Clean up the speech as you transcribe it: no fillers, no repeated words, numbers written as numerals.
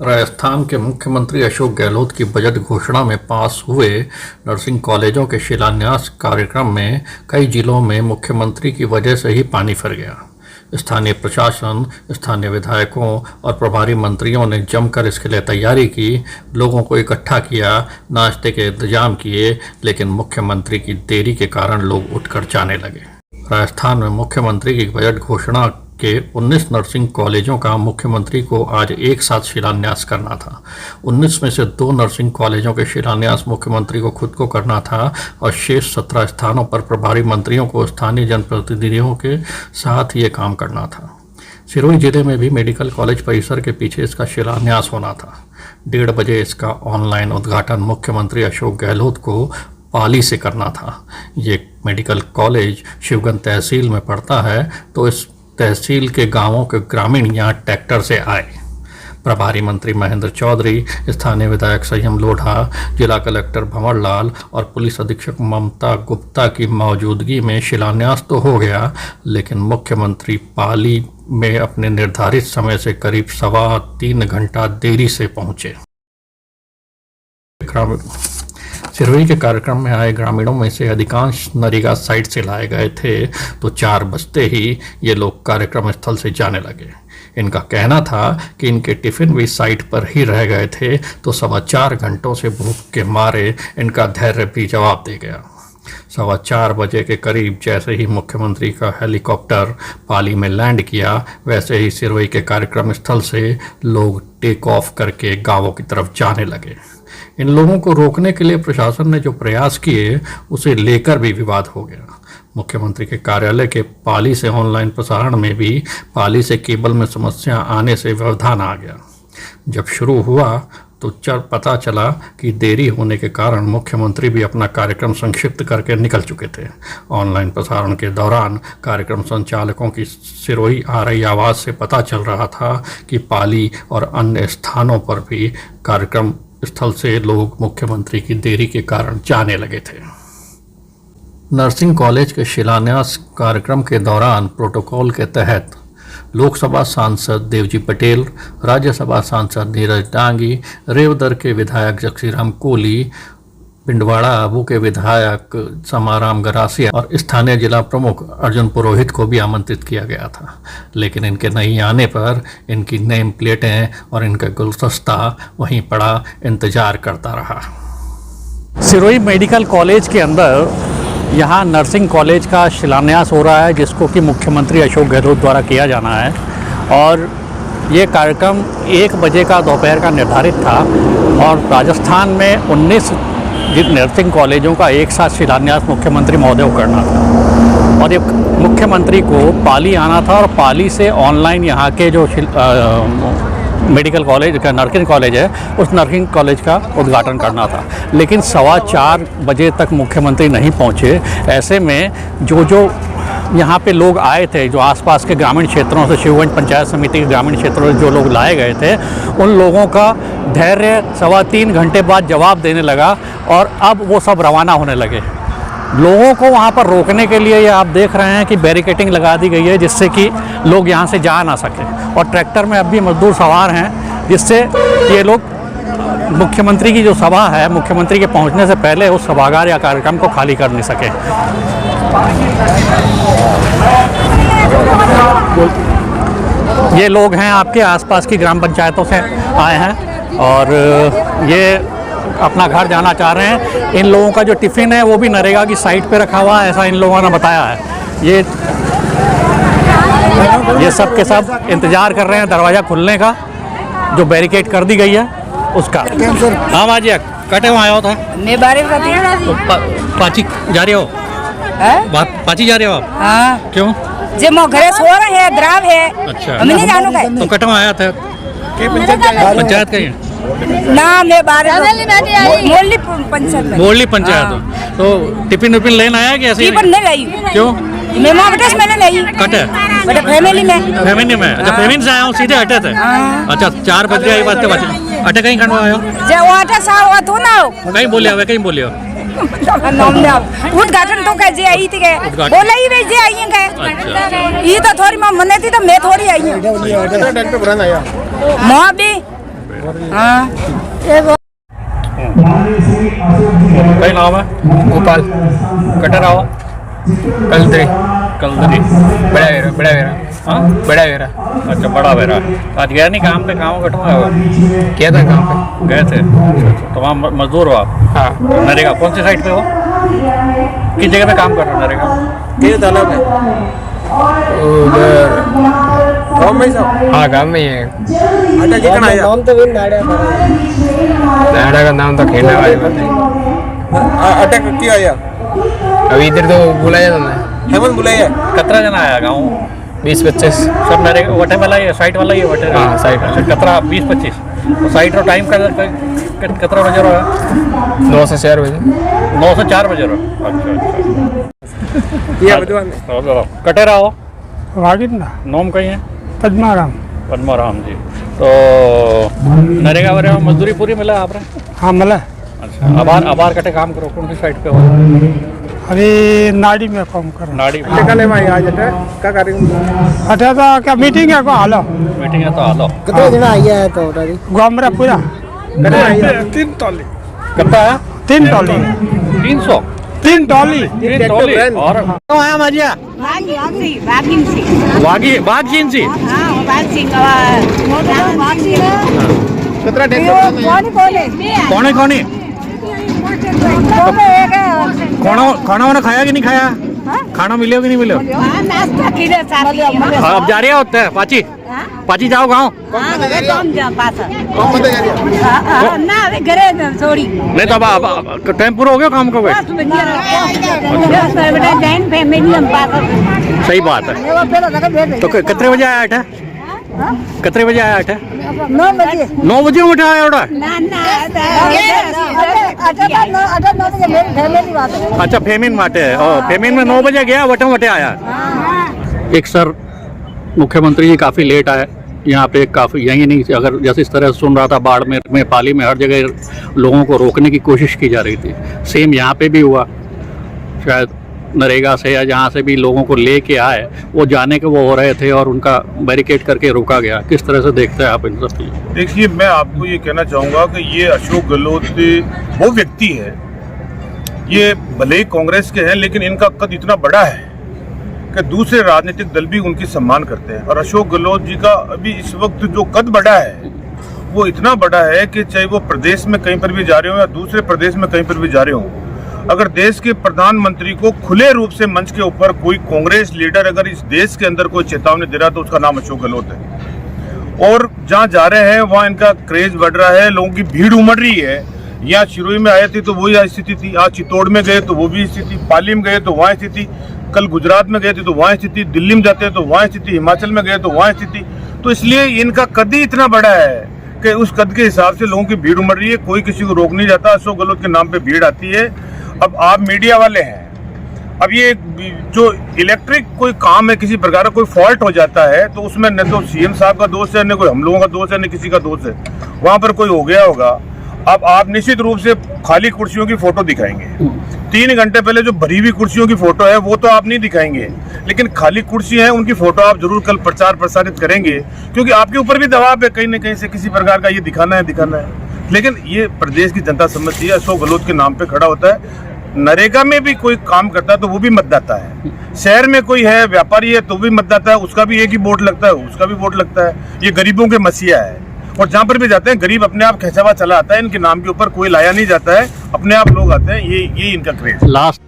राजस्थान के मुख्यमंत्री अशोक गहलोत की बजट घोषणा में पास हुए नर्सिंग कॉलेजों के शिलान्यास कार्यक्रम में कई जिलों में मुख्यमंत्री की वजह से ही पानी फिर गया। स्थानीय प्रशासन, स्थानीय विधायकों और प्रभारी मंत्रियों ने जमकर इसके लिए तैयारी की, लोगों को इकट्ठा किया, नाश्ते के इंतजाम किए, लेकिन मुख्यमंत्री की देरी के कारण लोग उठकर जाने लगे। राजस्थान में मुख्यमंत्री की बजट घोषणा के 19 नर्सिंग कॉलेजों का मुख्यमंत्री को आज एक साथ शिलान्यास करना था। 19 में से 2 नर्सिंग कॉलेजों के शिलान्यास मुख्यमंत्री को खुद को करना था और शेष 17 स्थानों पर प्रभारी मंत्रियों को स्थानीय जनप्रतिनिधियों के साथ ये काम करना था। सिरोही जिले में भी मेडिकल कॉलेज परिसर के पीछे इसका शिलान्यास होना था। 1:30 बजे इसका ऑनलाइन उद्घाटन मुख्यमंत्री अशोक गहलोत को पाली से करना था। ये मेडिकल कॉलेज शिवगंज तहसील में पड़ता है, तो इस तहसील के गांवों के ग्रामीण यहाँ ट्रैक्टर से आए। प्रभारी मंत्री महेंद्र चौधरी, स्थानीय विधायक संयम लोढ़ा, जिला कलेक्टर भंवर लाल और पुलिस अधीक्षक ममता गुप्ता की मौजूदगी में शिलान्यास तो हो गया, लेकिन मुख्यमंत्री पाली में अपने निर्धारित समय से करीब 3.25 घंटा देरी से पहुंचे। सिरोही के कार्यक्रम में आए ग्रामीणों में से अधिकांश नरेगा साइट से लाए गए थे, तो 4 बजते ही ये लोग कार्यक्रम स्थल से जाने लगे। इनका कहना था कि इनके टिफिन भी साइट पर ही रह गए थे, तो 4.25 घंटों से भूख के मारे इनका धैर्य भी जवाब दे गया। 4:15 बजे के करीब जैसे ही मुख्यमंत्री का हेलीकॉप्टर पाली में लैंड किया, वैसे ही सिरोही के कार्यक्रम स्थल से लोग टेक ऑफ करके गांवों की तरफ जाने लगे। इन लोगों को रोकने के लिए प्रशासन ने जो प्रयास किए, उसे लेकर भी विवाद हो गया। मुख्यमंत्री के कार्यालय के पाली से ऑनलाइन प्रसारण में भी पाली से केबल में समस्या आने से व्यवधान आ गया। जब शुरू हुआ तो पता चला कि देरी होने के कारण मुख्यमंत्री भी अपना कार्यक्रम संक्षिप्त करके निकल चुके थे। ऑनलाइन प्रसारण के दौरान कार्यक्रम संचालकों की सिरोही आ रही आवाज़ से पता चल रहा था कि पाली और अन्य स्थानों पर भी कार्यक्रम स्थल से लोग मुख्यमंत्री की देरी के कारण जाने लगे थे। नर्सिंग कॉलेज के शिलान्यास कार्यक्रम के दौरान प्रोटोकॉल के तहत लोकसभा सांसद देवजी पटेल, राज्यसभा सांसद नीरज डांगी, रेवदर के विधायक जगसीराम कोली, पिंडवाड़ा आबू के विधायक समाराम गरासिया और स्थानीय जिला प्रमुख अर्जुन पुरोहित को भी आमंत्रित किया गया था, लेकिन इनके नहीं आने पर इनकी नेम प्लेटें और इनका गुलदस्ता वहीं पड़ा इंतजार करता रहा। सिरोही मेडिकल कॉलेज के अंदर यहाँ नर्सिंग कॉलेज का शिलान्यास हो रहा है, जिसको कि मुख्यमंत्री अशोक गहलोत द्वारा किया जाना है, और ये कार्यक्रम 1 बजे का दोपहर का निर्धारित था। और राजस्थान में 19 नर्सिंग कॉलेजों का एक साथ शिलान्यास मुख्यमंत्री महोदय को करना था, और ये मुख्यमंत्री को पाली आना था और पाली से ऑनलाइन यहाँ के जो मेडिकल कॉलेज का नर्सिंग कॉलेज है, उस नर्सिंग कॉलेज का उद्घाटन करना था। लेकिन 4:15 बजे तक मुख्यमंत्री नहीं पहुँचे। ऐसे में जो यहाँ पे लोग आए थे, जो आसपास के ग्रामीण क्षेत्रों से, शिवगंज पंचायत समिति के ग्रामीण क्षेत्रों से जो लोग लाए गए थे, उन लोगों का धैर्य 3.25 घंटे बाद जवाब देने लगा और अब वो सब रवाना होने लगे। लोगों को वहाँ पर रोकने के लिए ये आप देख रहे हैं कि बैरिकेटिंग लगा दी गई है, जिससे कि लोग यहाँ से जा ना सकें, और ट्रैक्टर में अब भी मजदूर सवार हैं, जिससे ये लोग मुख्यमंत्री की जो सभा है, मुख्यमंत्री के पहुँचने से पहले उस सभागार या कार्यक्रम को खाली कर नहीं सके। ये लोग हैं आपके आसपास की ग्राम पंचायतों से आए हैं और ये अपना घर जाना चाह रहे हैं। इन लोगों का जो टिफ़िन है वो भी नरेगा की साइट पे रखा हुआ है, ऐसा इन लोगों ने बताया है। ये सब के सब इंतज़ार कर रहे हैं दरवाज़ा खुलने का, जो बैरिकेड कर दी गई है उसका। हाँ बाजी, कटे वहाँ आया था मैं बारे पाची जा रहे हो? पाची जा रहे हो आप? हाँ। क्यों? जे मो घरे सो रहे हैं, द्राव है। अच्छा, हम नहीं जानू गए तो कटवा आया था पंचायत का ही ना, मैं बारे मोरली पंचायत में। मोरली पंचायत हो तो टिफिन विफिन लेना आया कि ऐसे? टिफिन नहीं लाई। क्यों? मैं मार्केट में नहीं लाई। कटे बड़े फैमिली में। फैमिली में? अच्छा, फैमिली से आया हूँ, सीधे हटे थे। अच्छा, 4 बजे आई बात के अटे कहीं खंडवा आयो? जे वो अटे साव वो तो ना कहीं बोलिया वे कहीं बोलियो उद्घाटन तो कह जे आई थी के बोला ही वे जे आई है के ये तो थोड़ी मां मने थी तो मैं थोड़ी आई हूं। मां भी हाँ एगो कई नाम है? गोपाल कटर आओ कलदरी कलदरी बड़ा वेरा हाँ बड़ा वेरा अच्छा बड़ा बेरा आज गया नहीं काम पे, काम कटवा किया था काम पे। गए थे? तो वहाँ मजदूर हो आप? हाँ नरेगा कौन सी साइड पे हो? किस जगह पे काम कर रहे हो नरेगा? किस तालाब है उधर गाँव में सब? हाँ गाँव में ही है। अच्छा कितना आया नाम तो भी नाड़ा का नाम तो खेलने वाले बताए। अटैक क्यों आया अभी इधर तो बुलाया था मैं हेमंत बुलाया। कतरा जना आया गाँव? 20-25 सब नरेगा वटे वाला ही है, साइट वाला ही है वटे? हाँ, साइट। अच्छा कतरा 20-25 तो साइट और टाइम का कतरा बजे रहा है? 9 से 4 बजे 9 से 4 बजे रहा। अच्छा ये बुधवार में अच्छा कटे रहो वागिंदा नोम कहीं है? पद्माराम पद्माराम जी। तो नरेगा वगैरह में मजदूरी पूरी मिला आप? हाँ मला अच्छा आभार कटे काम करो कौन सी साइड पे हो? अरे नाड़ी में काम कर नाड़ी कले में आज क्या कार्यक्रम अठा तो क्या मीटिंग है को हालो मीटिंग है तो हालो कितने दिन आया है तो गामरा पूरा कितने आया 3 टोली कितना है? 3 टोली 300 3 टोली 3 टोली और तो आया मजिया भागिन सिंह बाघ जीन जी हाँ भाग सिंह भाग सिंह कितना टेंशन कौन है खाना वाना खाया कि नहीं खाया? खाना मिले कि नहीं मिले? नाश्ता किधर सारी अब जा रहे होते हैं पाची जाओ गाँव? ना अभी घरे छोड़ी नहीं तो अब टाइम पूरा हो गया काम का वेट? जैन फैमिली हम पास सही बात है। तो कितने बजे आया था? कितने बजे आया था? 9 बजे 9 बजे उठा आया उड़ा? ना अच्छा फेमिन माटे फेमिन में 9 बजे गया वटे आया। एक सर मुख्यमंत्री जी काफ़ी लेट आए यहाँ पे, काफ़ी यही नहीं अगर जैसे इस तरह सुन रहा था बाड़मेर में पाली में हर जगह लोगों को रोकने की कोशिश की जा रही थी, सेम यहाँ पे भी हुआ। शायद नरेगा से या जहाँ से भी लोगों को लेके आए वो जाने के वो हो रहे थे और उनका बैरिकेड करके रोका गया। किस तरह से देखते हैं आप इन सब चीज़ों? देखिए मैं आपको ये कहना चाहूँगा कि ये अशोक गहलोत वो व्यक्ति है, ये भले ही कांग्रेस के हैं लेकिन इनका कद इतना बड़ा है कि दूसरे राजनीतिक दल भी उनकी सम्मान करते हैं। और अशोक गहलोत जी का अभी इस वक्त जो कद बड़ा है वो इतना बड़ा है कि चाहे वो प्रदेश में कहीं पर भी जा रहे हो या दूसरे प्रदेश में कहीं पर भी जा रहे हो, अगर देश के प्रधानमंत्री को खुले रूप से मंच के ऊपर कोई कांग्रेस लीडर अगर इस देश के अंदर कोई चेतावनी दे रहा तो उसका नाम अशोक गहलोत है। और जहाँ जा रहे हैं वहाँ इनका क्रेज बढ़ रहा है, लोगों की भीड़ उमड़ रही है। यहाँ शिरोई में आए थे तो वही स्थिति थी, आज चित्तौड़ में गए तो वो भी स्थिति, पाली में गए तो वहाँ स्थिति, कल गुजरात में गए थे तो वहाँ स्थिति, दिल्ली में जाते हैं तो वहाँ स्थिति, हिमाचल में गए तो वहाँ स्थिति। तो इसलिए इनका कद ही इतना बड़ा है कि उस कद के हिसाब से लोगों की भीड़ उमड़ रही है, कोई किसी को रोक नहीं जाता। अशोक गहलोत के नाम पे भीड़ आती है। अब आप मीडिया वाले हैं, अब ये जो इलेक्ट्रिक कोई काम है, किसी प्रकार का कोई फॉल्ट हो जाता है तो उसमें न तो सीएम साहब का दोष है, न कोई हम लोगों का दोष है, न किसी का दोष है, वहां पर कोई हो गया होगा। अब आप निश्चित रूप से खाली कुर्सियों की फोटो दिखाएंगे, 3 घंटे पहले जो भरी हुई कुर्सियों की फोटो है वो तो आप नहीं दिखाएंगे, लेकिन खाली कुर्सी है उनकी फोटो आप जरूर कल प्रचार प्रसारित करेंगे, क्योंकि आपके ऊपर भी दबाव है कहीं न कहीं से किसी प्रकार का, ये दिखाना है। लेकिन ये प्रदेश की जनता समझती है अशोक गहलोत के नाम पे खड़ा होता है। नरेगा में भी कोई काम करता है तो वो भी मतदाता है, शहर में कोई है व्यापारी है तो भी मतदाता है, उसका भी एक ही वोट लगता है, उसका भी वोट लगता है। ये गरीबों के मसीहा है और जहाँ पर भी जाते हैं गरीब अपने आप खैसावा चला आता है, इनके नाम के ऊपर कोई लाया नहीं जाता है, अपने आप लोग आते हैं। ये इनका क्रेज। लास्ट